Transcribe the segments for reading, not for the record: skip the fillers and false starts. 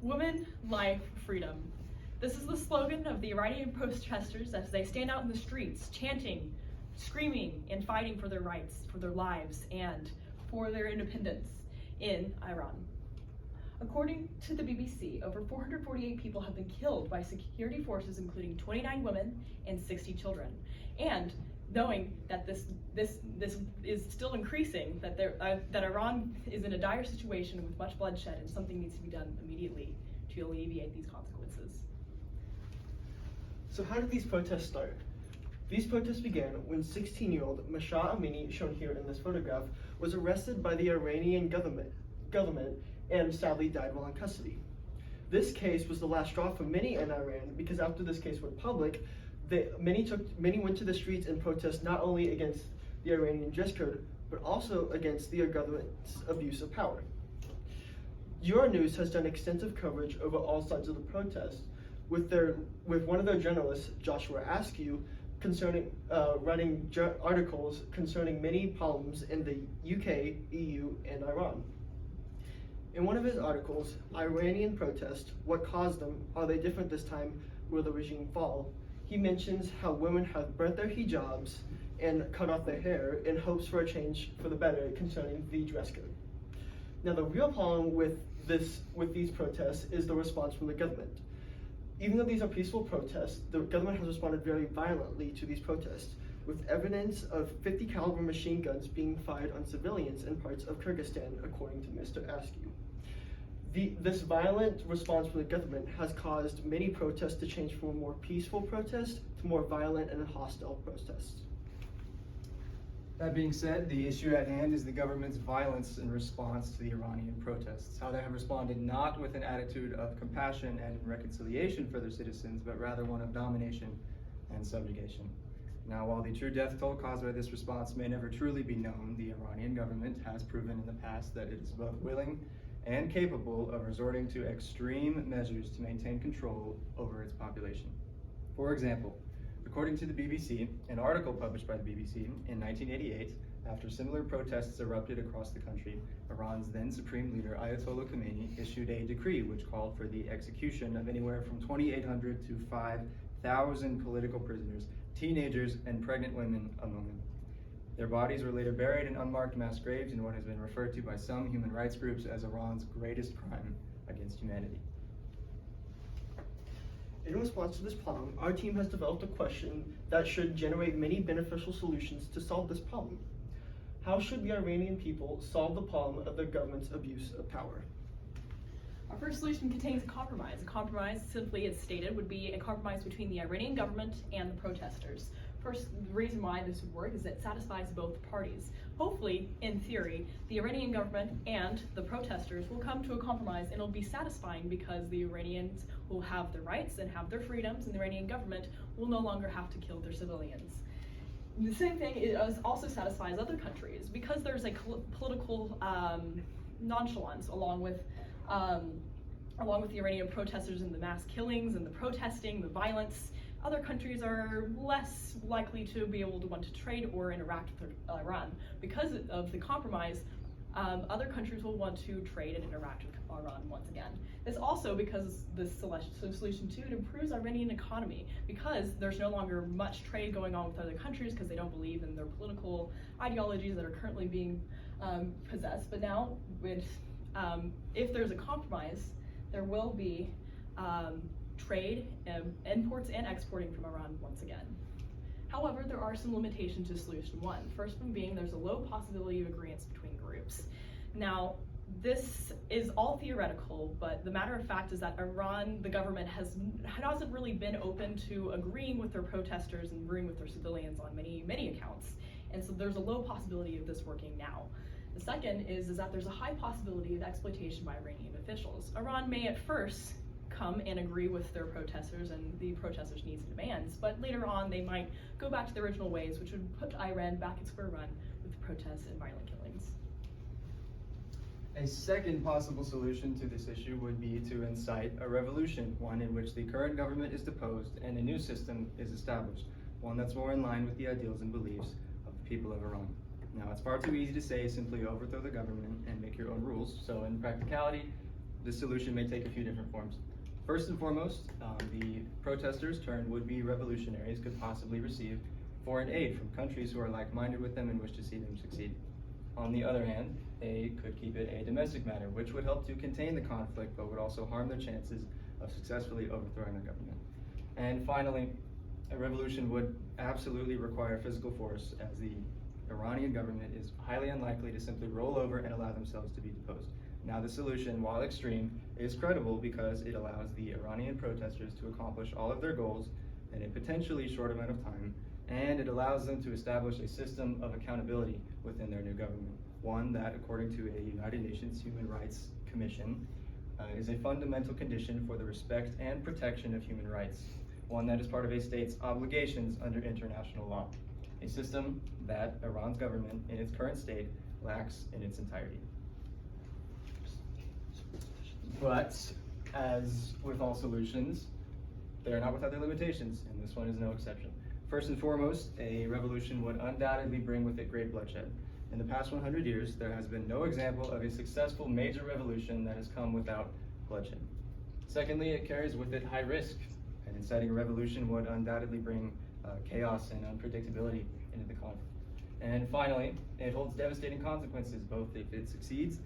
Women, life, freedom. This is the slogan of the Iranian protesters as they stand out in the streets, chanting, screaming, and fighting for their rights, for their lives, and for their independence in Iran. According to the BBC, over 448 people have been killed by security forces, including 29 women and 60 children. And knowing that this is still increasing, that Iran is in a dire situation with much bloodshed, and something needs to be done immediately to alleviate these consequences. So how did these protests start? These protests began when 16-year-old Masha Amini, shown here in this photograph, was arrested by the Iranian government and sadly died while in custody. This case was the last straw for many in Iran, because after this case went public, many went to the streets and protest not only against the Iranian dress code, but also against the government's abuse of power. Euronews has done extensive coverage over all sides of the protest, with one of their journalists, Joshua Askew, writing articles concerning many problems in the UK, EU, and Iran. In one of his articles, Iranian Protest, What Caused Them? Are They Different This Time? Will the Regime Fall? He mentions how women have burnt their hijabs and cut off their hair in hopes for a change for the better concerning the dress code. Now, the real problem with these protests is the response from the government. Even though these are peaceful protests, the government has responded very violently to these protests, with evidence of 50 caliber machine guns being fired on civilians in parts of Kyrgyzstan, according to Mr. Askew. This violent response from the government has caused many protests to change from a more peaceful protest to more violent and hostile protests. That being said, the issue at hand is the government's violence in response to the Iranian protests, how they have responded not with an attitude of compassion and reconciliation for their citizens, but rather one of domination and subjugation. Now, while the true death toll caused by this response may never truly be known, the Iranian government has proven in the past that it is both willing and capable of resorting to extreme measures to maintain control over its population. For example, according to the BBC, an article published by the BBC in 1988, after similar protests erupted across the country, Iran's then Supreme Leader Ayatollah Khomeini issued a decree which called for the execution of anywhere from 2,800 to 5,000 political prisoners, teenagers, and pregnant women among them. Their bodies were later buried in unmarked mass graves in what has been referred to by some human rights groups as Iran's greatest crime against humanity. In response to this problem, our team has developed a question that should generate many beneficial solutions to solve this problem. How should the Iranian people solve the problem of the government's abuse of power? Our first solution contains a compromise. A compromise, simply as stated, would be a compromise between the Iranian government and the protesters. First, the reason why this would work is that it satisfies both parties. Hopefully, in theory, the Iranian government and the protesters will come to a compromise, and it'll be satisfying because the Iranians will have their rights and have their freedoms, and the Iranian government will no longer have to kill their civilians. The same thing also satisfies other countries because there's a political nonchalance along with the Iranian protesters and the mass killings and the protesting, the violence. Other countries are less likely to be able to want to trade or interact with Iran. Because of the compromise, other countries will want to trade and interact with Iran once again. It's also because this solution too, it improves Iranian economy because there's no longer much trade going on with other countries because they don't believe in their political ideologies that are currently being possessed. But now, if there's a compromise, there will be trade, imports and exporting from Iran once again. However, there are some limitations to solution one. First one being there's a low possibility of agreements between groups. Now, this is all theoretical, but the matter of fact is that Iran, the government, hasn't really been open to agreeing with their protesters and agreeing with their civilians on many accounts. And so there's a low possibility of this working now. The second is that there's a high possibility of exploitation by Iranian officials. Iran may at first come and agree with their protesters and the protesters' needs and demands, but later on they might go back to the original ways, which would put Iran back at square one with the protests and violent killings. A second possible solution to this issue would be to incite a revolution, one in which the current government is deposed and a new system is established, one that's more in line with the ideals and beliefs of the people of Iran. Now, it's far too easy to say simply overthrow the government and make your own rules, so in practicality, this solution may take a few different forms. First and foremost, the protesters turned would-be revolutionaries could possibly receive foreign aid from countries who are like-minded with them and wish to see them succeed. On the other hand, they could keep it a domestic matter, which would help to contain the conflict, but would also harm their chances of successfully overthrowing their government. And finally, a revolution would absolutely require physical force, as the Iranian government is highly unlikely to simply roll over and allow themselves to be deposed. Now, the solution, while extreme, is credible because it allows the Iranian protesters to accomplish all of their goals in a potentially short amount of time, and it allows them to establish a system of accountability within their new government. One that, according to a United Nations Human Rights Commission, is a fundamental condition for the respect and protection of human rights. One that is part of a state's obligations under international law. A system that Iran's government, in its current state, lacks in its entirety. But, as with all solutions, they are not without their limitations, and this one is no exception. First and foremost, a revolution would undoubtedly bring with it great bloodshed. In the past 100 years, there has been no example of a successful major revolution that has come without bloodshed. Secondly, it carries with it high risk, and inciting a revolution would undoubtedly bring chaos and unpredictability into the conflict. And finally, it holds devastating consequences, both if it succeeds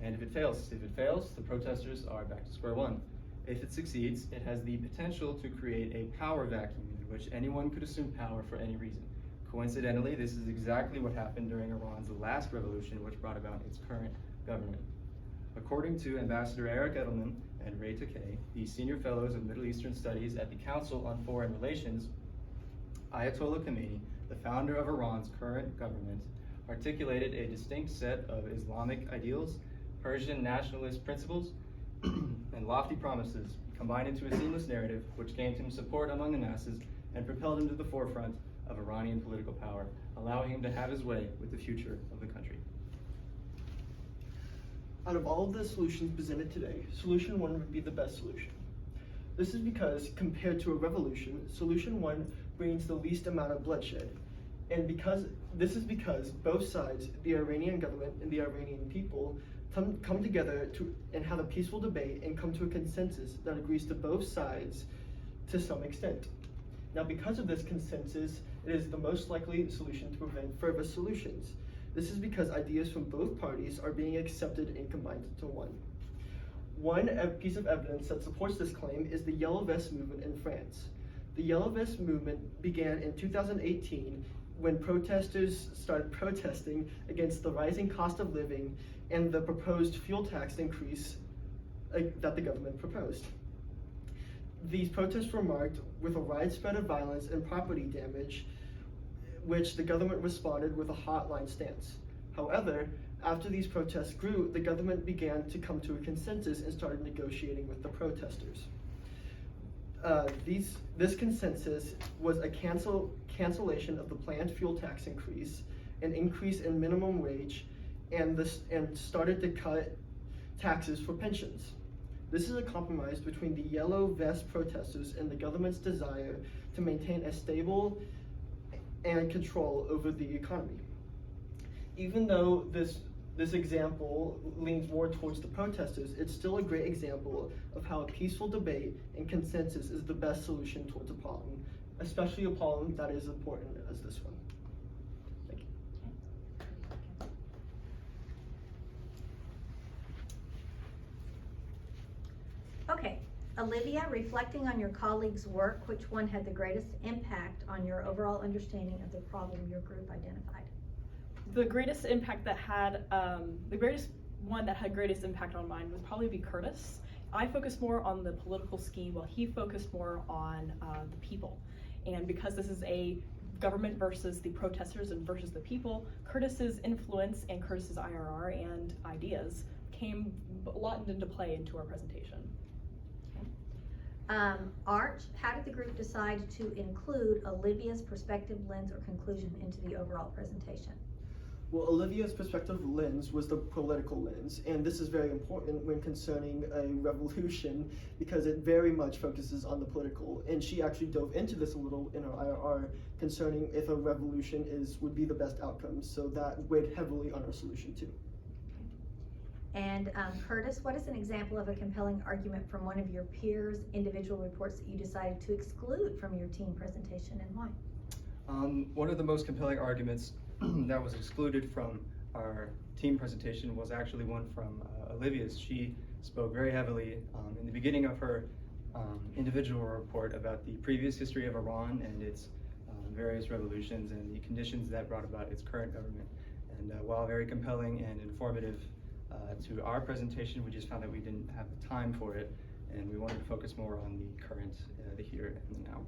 and if it fails. If it fails, the protesters are back to square one. If it succeeds, it has the potential to create a power vacuum in which anyone could assume power for any reason. Coincidentally, this is exactly what happened during Iran's last revolution, which brought about its current government. According to Ambassador Eric Edelman and Ray Takei, the senior fellows of Middle Eastern Studies at the Council on Foreign Relations, Ayatollah Khomeini, the founder of Iran's current government, articulated a distinct set of Islamic ideals, Persian nationalist principles, and lofty promises, combined into a seamless narrative which gained him support among the masses and propelled him to the forefront of Iranian political power, allowing him to have his way with the future of the country. Out of all of the solutions presented today, solution one would be the best solution. This is because, compared to a revolution, solution one brings the least amount of bloodshed. And because both sides, the Iranian government and the Iranian people, come together and have a peaceful debate and come to a consensus that agrees to both sides to some extent. Now, because of this consensus, it is the most likely solution to prevent further solutions. This is because ideas from both parties are being accepted and combined into one. One piece of evidence that supports this claim is the Yellow Vest movement in France. The Yellow Vest movement began in 2018 when protesters started protesting against the rising cost of living and the proposed fuel tax increase that the government proposed. These protests were marked with a widespread of violence and property damage, which the government responded with a hotline stance. However, after these protests grew, the government began to come to a consensus and started negotiating with the protesters. This consensus was a cancellation of the planned fuel tax increase, an increase in minimum wage, and started to cut taxes for pensions. This is a compromise between the Yellow Vest protesters and the government's desire to maintain a stable and control over the economy. Even though this example leans more towards the protesters, it's still a great example of how a peaceful debate and consensus is the best solution towards a problem, especially a problem that is important as this one. Thank you. Okay, Olivia, reflecting on your colleagues' work, which one had the greatest impact on your overall understanding of the problem your group identified? The greatest impact that had, the greatest one that had greatest impact on mine would probably be Curtis. I focused more on the political scheme while he focused more on the people. And because this is a government versus the protesters and versus the people, Curtis's influence and Curtis's IRR and ideas came a lot into play into our presentation. Art, how did the group decide to include Olivia's perspective, lens, or conclusion into the overall presentation? Well, Olivia's perspective lens was the political lens, and this is very important when concerning a revolution because it very much focuses on the political, and she actually dove into this a little in her IRR concerning if a revolution would be the best outcome, so that weighed heavily on our solution too. And Curtis, what is an example of a compelling argument from one of your peers' individual reports that you decided to exclude from your team presentation, and why? One of the most compelling arguments that was excluded from our team presentation was actually one from Olivia's. She spoke very heavily in the beginning of her individual report about the previous history of Iran and its various revolutions and the conditions that brought about its current government. And while very compelling and informative to our presentation, we just found that we didn't have the time for it, and we wanted to focus more on the current, the here and the now.